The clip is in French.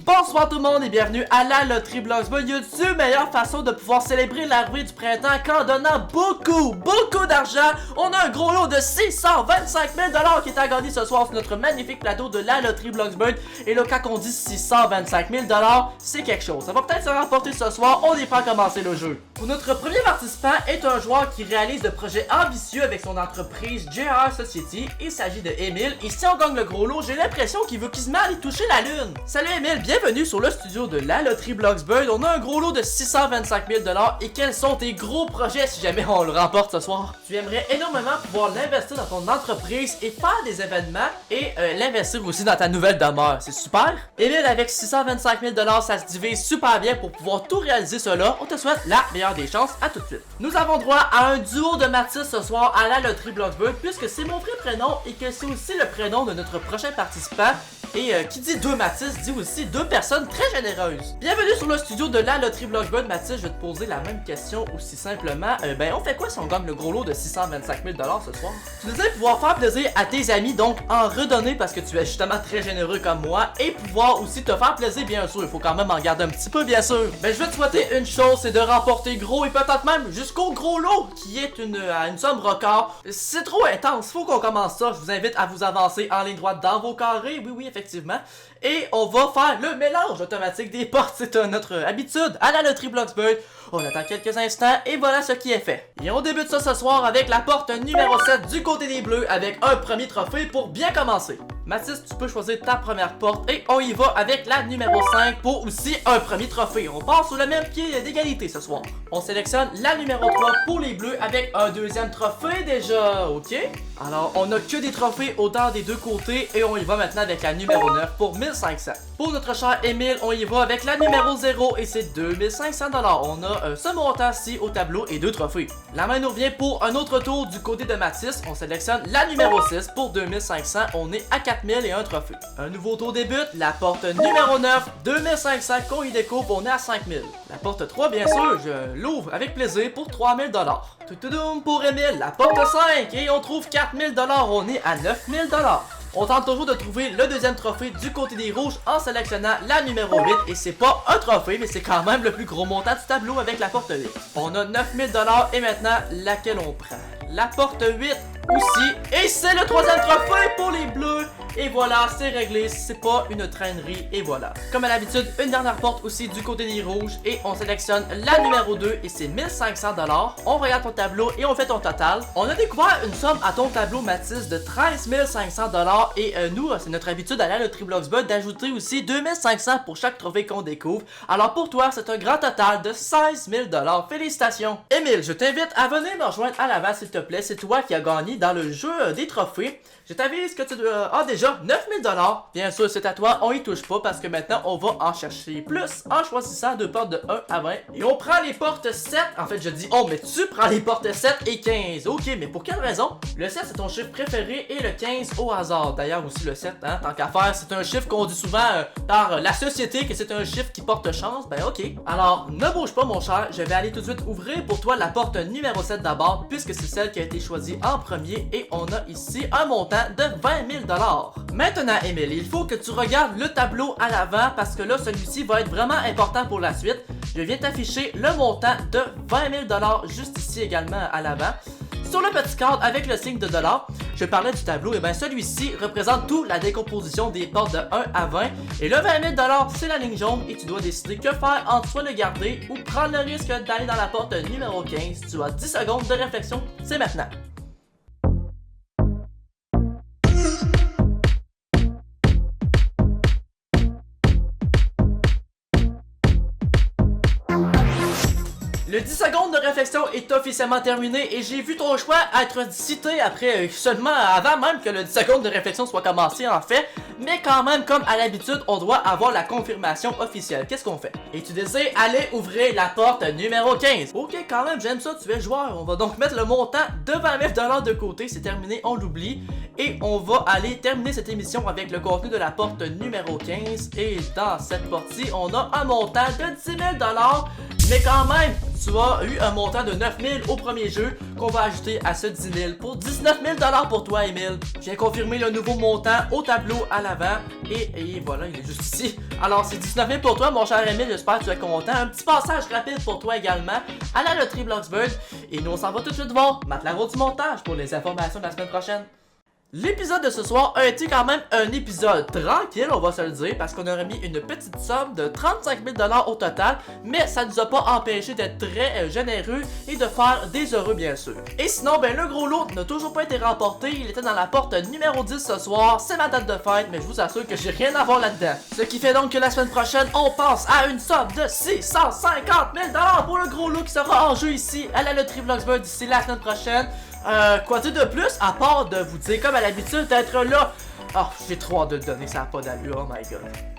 Bonsoir tout le monde et bienvenue à la Loterie Bloxburg. Y a-t-il une meilleure façon de pouvoir célébrer l'arrivée du printemps qu'en donnant beaucoup d'argent? On a un gros lot de 625 000 $ qui est à gagner ce soir sur notre magnifique plateau de la Loterie Bloxburg. Et là, quand on dit 625 000 $, c'est quelque chose. Ça va peut-être se remporter ce soir, on n'est pas commencé le jeu. Pour notre premier participant est un joueur qui réalise de projets ambitieux avec son entreprise JR Society. Il s'agit de Émile. Et si on gagne le gros lot, j'ai l'impression qu'il veut quasiment aller toucher la lune. Salut Émile, bienvenue sur le studio de la Loterie Bloxburg. On a un gros lot de 625 000 $. Et quels sont tes gros projets si jamais on le remporte ce soir? Tu aimerais énormément pouvoir l'investir dans ton entreprise et faire des événements et l'investir aussi dans ta nouvelle demeure. C'est super. Émile, avec 625 000 $, ça se divise super bien pour pouvoir tout réaliser cela. On te souhaite la meilleure des chances. À tout de suite. Nous avons droit à un duo de Mathis ce soir à la Loterie Bloxburg puisque c'est mon vrai prénom et que c'est aussi le prénom de notre prochain participant. Et qui dit deux Mathis dit aussi deux personnes très généreuses. Bienvenue sur le studio de la Loterie Bloxburg. Mathis, je vais te poser la même question aussi simplement. On fait quoi si on gagne le gros lot de 625 000 $ ce soir? Tu disais pouvoir faire plaisir à tes amis, donc en redonner parce que tu es justement très généreux comme moi. Et pouvoir aussi te faire plaisir, bien sûr. Il faut quand même en garder un petit peu, bien sûr. Je vais te souhaiter une chose, c'est de remporter gros et peut-être même jusqu'au gros lot qui est une somme record. C'est trop intense, faut qu'on commence ça. Je vous invite à vous avancer en ligne droite dans vos carrés. Oui, effectivement. Et on va faire le mélange automatique des portes. C'est notre habitude à la Loterie Bloxburg. On attend quelques instants et voilà ce qui est fait. Et on débute ça ce soir avec la porte numéro 7 du côté des bleus avec un premier trophée pour bien commencer. Mathis, tu peux choisir ta première porte et on y va avec la numéro 5 pour aussi un premier trophée. On part sur le même pied d'égalité ce soir. On sélectionne la numéro 3 pour les bleus avec un deuxième trophée déjà, ok? Alors, on a que des trophées autant des deux côtés et on y va maintenant avec la numéro 9 pour 1500. Pour notre cher Émile, on y va avec la numéro 0 et c'est 2500 $. On a ce montant-ci au tableau et deux trophées. La main nous revient pour un autre tour du côté de Mathis. On sélectionne la numéro 6 pour 2500. On est à 4000 et un trophée. Un nouveau tour débute. La porte numéro 9, 2500 qu'on y découpe, on est à 5000. La porte 3, bien sûr, je l'ouvre avec plaisir pour 3000 $. Toutoudoum pour Émile. La porte 5 et on trouve 4000 $. On est à 9000 $. On tente toujours de trouver le deuxième trophée du côté des rouges en sélectionnant la numéro 8. Et c'est pas un trophée, mais c'est quand même le plus gros montant du tableau avec la porte 8. On a 9000 $ et maintenant, laquelle on prend? La porte 8 aussi. Et c'est le troisième trophée pour les bleus. Et voilà, c'est réglé, c'est pas une traînerie, et voilà. Comme à l'habitude, une dernière porte aussi du côté des rouges, et on sélectionne la numéro 2, et c'est 1500 $. On regarde ton tableau, et on fait ton total. On a découvert une somme à ton tableau, Mathis, de 13 500 $, et nous, c'est notre habitude à la Loterie Bloxburg d'ajouter aussi 2500 pour chaque trophée qu'on découvre. Alors pour toi, c'est un grand total de 16 000 $. Félicitations! Émile, je t'invite à venir me rejoindre à l'avant, s'il te plaît. C'est toi qui as gagné dans le jeu des trophées. Je t'avise que tu as déjà 9000 $. Bien sûr, c'est à toi, on y touche pas parce que maintenant, on va en chercher plus en choisissant deux portes de 1 à 20. Et on prend les portes 7. En fait, je dis on, mais tu prends les portes 7 et 15. Ok, mais pour quelle raison? Le 7, c'est ton chiffre préféré et le 15 au hasard. D'ailleurs, aussi le 7, hein, tant qu'à faire, c'est un chiffre qu'on dit souvent par la société que c'est un chiffre qui porte chance. Ben ok. Alors, ne bouge pas, mon cher. Je vais aller tout de suite ouvrir pour toi la porte numéro 7 d'abord, puisque c'est celle qui a été choisie en premier. Et on a ici un montant de 20 000 $. Maintenant, Émile, il faut que tu regardes le tableau à l'avant parce que là, celui-ci va être vraiment important pour la suite. Je viens t'afficher le montant de 20 000 $ juste ici également à l'avant. Sur le petit cadre avec le signe de dollar, je parlais du tableau, et bien celui-ci représente toute la décomposition des portes de 1 à 20. Et le 20 000 $, c'est la ligne jaune et tu dois décider que faire entre soit le garder ou prendre le risque d'aller dans la porte numéro 15. Tu as 10 secondes de réflexion, c'est maintenant. Le 10 secondes de réflexion est officiellement terminé et j'ai vu ton choix être cité après seulement avant même que le 10 secondes de réflexion soit commencé en fait. Mais quand même, comme à l'habitude, on doit avoir la confirmation officielle. Qu'est-ce qu'on fait? Et tu désires aller ouvrir la porte numéro 15. Ok, quand même, j'aime ça, tu es joueur. On va donc mettre le montant de 20 000 $ de côté. C'est terminé, on l'oublie. Et on va aller terminer cette émission avec le contenu de la porte numéro 15. Et dans cette porte-ci, on a un montant de 10 000 $. Mais quand même, tu as eu un montant de 9 000 au premier jeu qu'on va ajouter à ce 10 000 pour 19 000 pour toi, Emile. J'ai confirmé le nouveau montant au tableau à l'avant et voilà, il est juste ici. Alors, c'est 19 000 pour toi, mon cher Emile, j'espère que tu es content. Un petit passage rapide pour toi également à la loterie Bloxburg. Et nous, on s'en va tout de suite voir Matt Laro du montage pour les informations de la semaine prochaine. L'épisode de ce soir a été quand même un épisode tranquille, on va se le dire, parce qu'on a remis une petite somme de 35 000 $ au total, mais ça nous a pas empêché d'être très généreux et de faire des heureux bien sûr. Et sinon, ben le gros lot n'a toujours pas été remporté, il était dans la porte numéro 10 ce soir, c'est ma date de fête, mais je vous assure que j'ai rien à voir là-dedans. Ce qui fait donc que la semaine prochaine, on passe à une somme de 650 000 $ pour le gros lot qui sera en jeu ici à la loterie Bloxburg d'ici la semaine prochaine. Quoi dire de plus, à part de vous dire comme à l'habitude d'être là. Oh, j'ai trop hâte de le donner, ça n'a pas d'allure, oh my god.